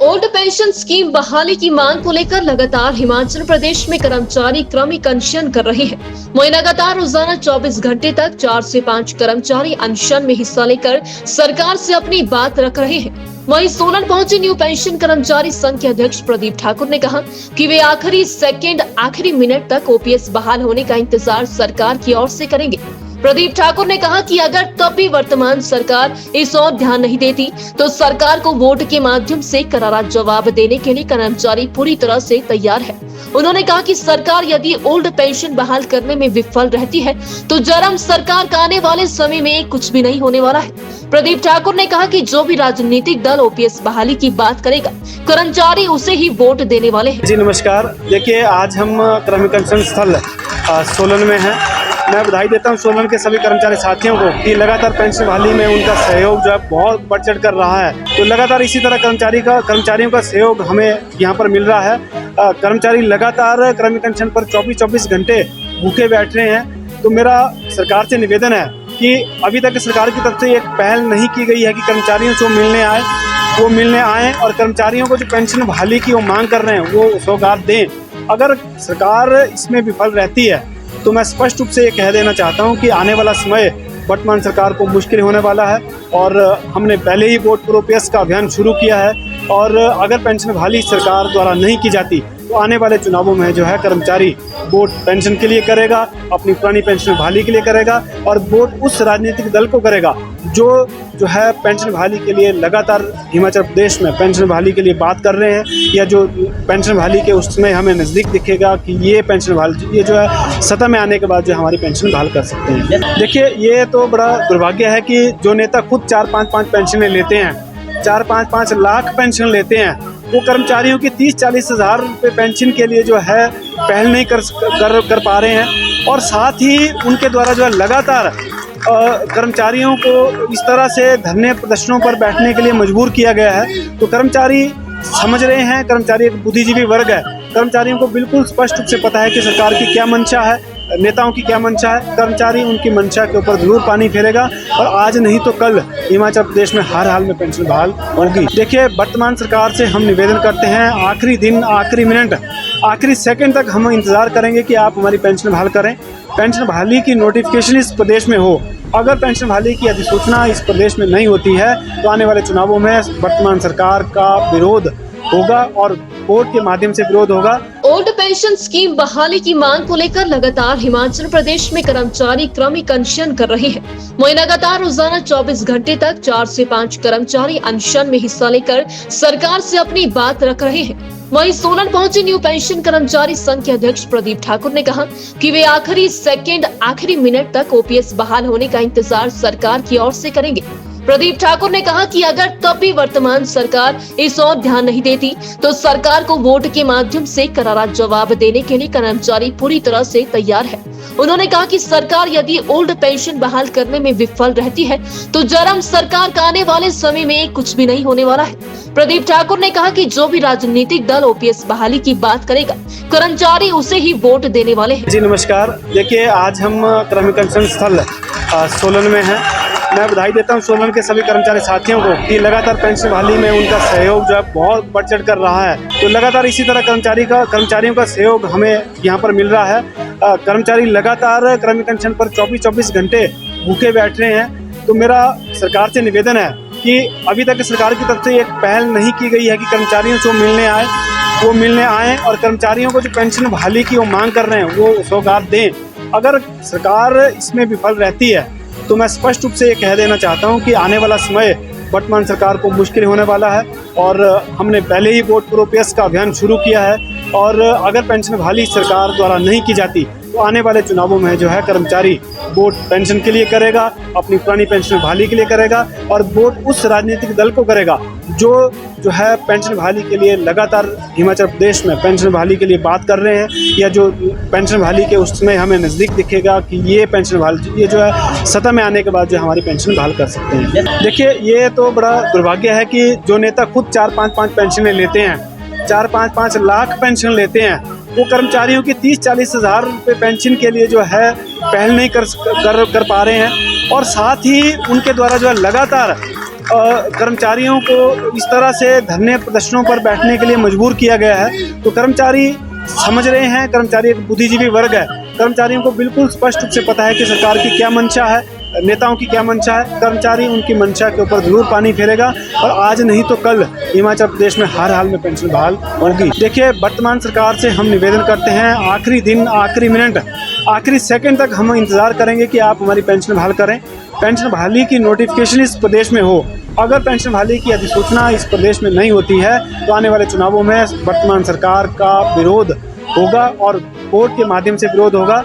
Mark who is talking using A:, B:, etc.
A: Old pension scheme बहाली की मांग को लेकर लगातार हिमाचल प्रदेश में कर्मचारी क्रमिक अनशन कर रहे हैं। वहीं लगातार रोजाना 24 घंटे तक 4 से 5 कर्मचारी अनशन में हिस्सा लेकर सरकार से अपनी बात रख रहे हैं। वहीं सोलन पहुंचे न्यू पेंशन कर्मचारी संघ के अध्यक्ष प्रदीप ठाकुर ने कहा कि वे आखिरी सेकंड आखिरी मिनट तक ओपीएस बहाल होने का इंतजार सरकार की ओर से करेंगे। प्रदीप ठाकुर ने कहा कि अगर तब भी वर्तमान सरकार इस ओर ध्यान नहीं देती तो सरकार को वोट के माध्यम से करारा जवाब देने के लिए कर्मचारी पूरी तरह से तैयार है। उन्होंने कहा कि सरकार यदि ओल्ड पेंशन बहाल करने में विफल रहती है तो जरम सरकार का आने वाले समय में कुछ भी नहीं होने वाला है। प्रदीप ठाकुर ने कहा कि जो भी राजनीतिक दल ओपीएस बहाली की बात करेगा कर्मचारी उसे ही वोट देने वाले हैं।
B: जी नमस्कार। देखिए आज हम क्रमिक अनशन स्थल सोलन में हैं। मैं बधाई देता हूं सोलन के सभी कर्मचारी साथियों को कि लगातार पेंशन बहाली में उनका सहयोग जो है बहुत बढ़ चढ़ कर रहा है। तो लगातार इसी तरह कर्मचारियों का सहयोग हमें यहाँ पर मिल रहा है। कर्मचारी लगातार क्रमिक अनशन पर 24 घंटे भूखे बैठ रहे हैं। तो मेरा सरकार से निवेदन है कि अभी तक सरकार की तरफ से एक पहल नहीं की गई है कि कर्मचारियों से वो मिलने आए और कर्मचारियों को जो पेंशन बहाली की वो मांग कर रहे हैं वो सौगात दें। अगर सरकार इसमें विफल रहती है तो मैं स्पष्ट रूप से ये कह देना चाहता हूँ कि आने वाला समय वर्तमान सरकार को मुश्किल होने वाला है। और हमने पहले ही वोट फॉर ओपीएस का अभियान शुरू किया है और अगर पेंशन बहाली सरकार द्वारा नहीं की जाती तो आने वाले चुनावों में जो है कर्मचारी वोट पेंशन के लिए करेगा, अपनी पुरानी पेंशन बहाली के लिए करेगा और वोट उस राजनीतिक दल को करेगा जो है पेंशन बहाली के लिए लगातार हिमाचल प्रदेश में पेंशन बहाली के लिए बात कर रहे हैं, या जो पेंशन बहाली के उसमें हमें नज़दीक दिखेगा कि ये पेंशन बहाली ये जो है सत्ता में आने के बाद जो हमारी पेंशन बहाल कर सकते हैं। देखिए ये तो बड़ा दुर्भाग्य है कि जो नेता खुद 4-5 पेंशनें लेते हैं, 4-5 लाख पेंशन लेते हैं, वो कर्मचारियों की 30-40 हज़ार रुपये पेंशन के लिए जो है पहल नहीं कर पा रहे हैं। और साथ ही उनके द्वारा जो है लगातार कर्मचारियों को इस तरह से धरने प्रदर्शनों पर बैठने के लिए मजबूर किया गया है। तो कर्मचारी समझ रहे हैं, कर्मचारी एक बुद्धिजीवी वर्ग है, कर्मचारियों को बिल्कुल स्पष्ट रूप से पता है कि सरकार की क्या मंशा है, नेताओं की क्या मंशा है। कर्मचारी उनकी मंशा के ऊपर जरूर पानी फेरेगा और आज नहीं तो कल हिमाचल प्रदेश में हर हाल में पेंशन बहाल होगी। देखिए वर्तमान सरकार से हम निवेदन करते हैं, आखिरी दिन, आखिरी मिनट, आखिरी सेकंड तक हम इंतजार करेंगे कि आप हमारी पेंशन बहाल करें। पेंशन बहाली की नोटिफिकेशन इस प्रदेश में हो। अगर पेंशन बहाली की अधिसूचना इस प्रदेश में नहीं होती है तो आने वाले चुनावों में वर्तमान सरकार का विरोध होगा और वोट के माध्यम से विरोध होगा।
A: ओल्ड पेंशन स्कीम बहाली की मांग को लेकर लगातार हिमाचल प्रदेश में कर्मचारी क्रमिक अनशन कर रहे हैं। वहीं लगातार रोजाना 24 घंटे तक 4 से 5 कर्मचारी अनशन में हिस्सा लेकर सरकार से अपनी बात रख रहे हैं। वहीं सोलन पहुंचे न्यू पेंशन कर्मचारी संघ के अध्यक्ष प्रदीप ठाकुर ने कहा कि वे आखिरी सेकंड आखिरी मिनट तक ओपीएस बहाल होने का इंतजार सरकार की ओर से करेंगे। प्रदीप ठाकुर ने कहा कि अगर तब भी वर्तमान सरकार इस ओर ध्यान नहीं देती तो सरकार को वोट के माध्यम से करारा जवाब देने के लिए कर्मचारी पूरी तरह से तैयार है। उन्होंने कहा कि सरकार यदि ओल्ड पेंशन बहाल करने में विफल रहती है तो जरम सरकार का आने वाले समय में कुछ भी नहीं होने वाला है। प्रदीप ठाकुर ने कहा कि जो भी राजनीतिक दल ओपीएस बहाली की बात करेगा कर्मचारी उसे ही वोट देने वाले हैं।
B: जी नमस्कार। देखिए आज हम क्रमिक अनशन स्थल सोलन में हैं। मैं बधाई देता हूं सोलन के सभी कर्मचारी साथियों को कि लगातार पेंशन बहाली में उनका सहयोग जो है बहुत बढ़ चढ़ कर रहा है। तो लगातार इसी तरह कर्मचारियों का सहयोग हमें यहाँ पर मिल रहा है। कर्मचारी लगातार क्रमिक अनशन पर 24 घंटे भूखे बैठ रहे हैं। तो मेरा सरकार से निवेदन है कि अभी तक सरकार की तरफ से एक पहल नहीं की गई है कि कर्मचारियों से वो मिलने आए और कर्मचारियों को जो पेंशन बहाली की वो मांग कर रहे हैं वो सौगात दें। अगर सरकार इसमें विफल रहती है तो मैं स्पष्ट रूप से ये कह देना चाहता हूँ कि आने वाला समय वर्तमान सरकार को मुश्किल होने वाला है। और हमने पहले ही वोट फॉर ओपीएस का अभियान शुरू किया है और अगर पेंशन बहाली सरकार द्वारा नहीं की जाती तो आने वाले चुनावों में जो है कर्मचारी वोट पेंशन के लिए करेगा, अपनी पुरानी पेंशन बहाली के लिए करेगा और वोट उस राजनीतिक दल को करेगा जो है पेंशन बहाली के लिए लगातार हिमाचल प्रदेश में पेंशन बहाली के लिए बात कर रहे हैं, या जो पेंशन बहाली के उसमें हमें नज़दीक दिखेगा कि ये पेंशन बहाली ये जो है सत्ता में आने के बाद जो हमारी पेंशन बहाल कर सकते हैं। देखिए ये तो बड़ा दुर्भाग्य है कि जो नेता खुद 4-5 पेंशनें लेते हैं, 4-5 लाख पेंशन लेते हैं, वो कर्मचारियों की 30-40 हज़ार रुपये पेंशन के लिए जो है पहल नहीं कर पा रहे हैं। और साथ ही उनके द्वारा जो है लगातार कर्मचारियों को इस तरह से धरने प्रदर्शनों पर बैठने के लिए मजबूर किया गया है, तो कर्मचारी समझ रहे हैं, कर्मचारी एक बुद्धिजीवी वर्ग है, कर्मचारियों को बिल्कुल स्पष्ट रूप से पता है कि सरकार की क्या मंशा है, नेताओं की क्या मंशा है। कर्मचारी उनकी मंशा के ऊपर जरूर पानी फेरेगा और आज नहीं तो कल हिमाचल प्रदेश में हर हाल में पेंशन बहाल होगी। देखिए, वर्तमान सरकार से हम निवेदन करते हैं, आखिरी दिन, आखिरी मिनट, आखिरी सेकंड तक हम इंतजार करेंगे कि आप हमारी पेंशन बहाल करें। पेंशन बहाली की नोटिफिकेशन इस प्रदेश में हो। अगर पेंशन बहाली की अधिसूचना इस प्रदेश में नहीं होती है तो आने वाले चुनावों में वर्तमान सरकार का विरोध होगा और कोर्ट के माध्यम से विरोध होगा।